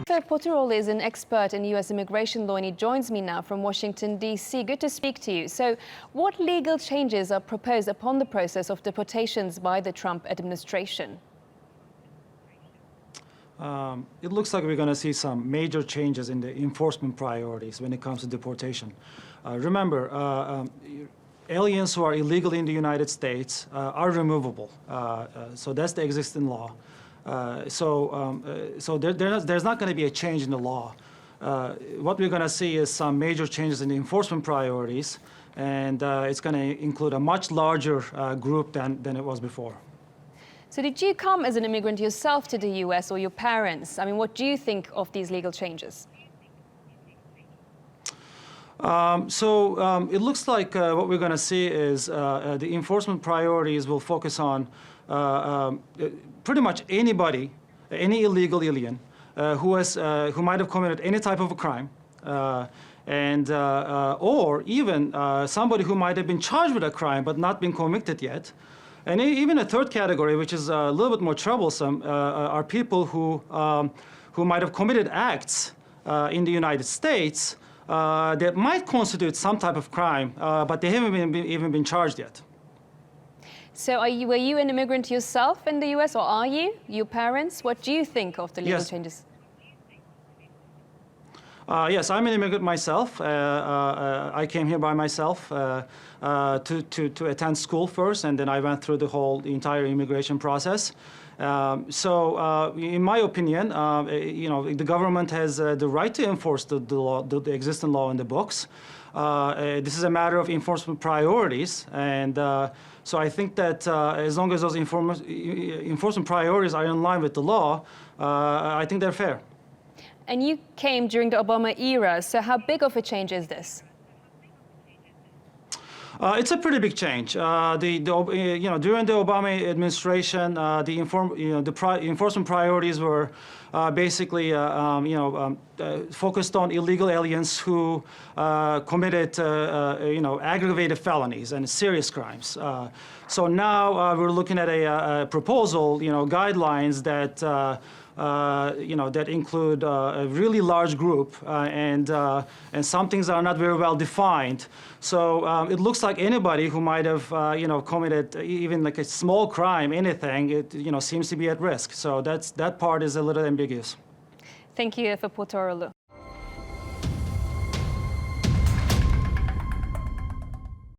Efe Poturoglu is an expert in U.S. immigration law and he joins me now from Washington, D.C. Good to speak to you. So what legal changes are proposed upon the process of deportations by the Trump administration? It looks like we're going to see some major changes in the enforcement priorities when it comes to deportation. Remember, aliens who are illegally in the United States are removable. So that's the existing law. So there's not going to be a change in the law. What we're going to see is some major changes in the enforcement priorities, and it's going to include a much larger group than it was before. So did you come as an immigrant yourself to the U.S. or your parents? I mean, what do you think of these legal changes? It looks like what we're going to see is the enforcement priorities will focus on pretty much anybody, any illegal alien who might have committed any type of a crime, or even somebody who might have been charged with a crime but not been convicted yet. And even a third category, which is a little bit more troublesome, are people who might have committed acts in the United States that might constitute some type of crime, but they haven't even been charged yet. So were you an immigrant yourself in the U.S., or are you? Your parents? What do you think of the legal changes? Yes, I'm an immigrant myself. I came here by myself to attend school first, and then I went through the entire immigration process. In my opinion, the government has the right to enforce the law, the existing law in the books. This is a matter of enforcement priorities, and so I think that as long as those enforcement priorities are in line with the law, I think they're fair. And you came during the Obama era, so how big of a change is this? It's a pretty big change. During the Obama administration, the enforcement priorities were basically focused on illegal aliens who committed aggravated felonies and serious crimes. So now we're looking at a proposal, guidelines that that include a really large group, and some things are not very well defined. So it looks like anybody who might have committed even like a small crime, anything, it seems to be at risk. So that part is a little ambiguous. Thank you, Efe Poturoglu.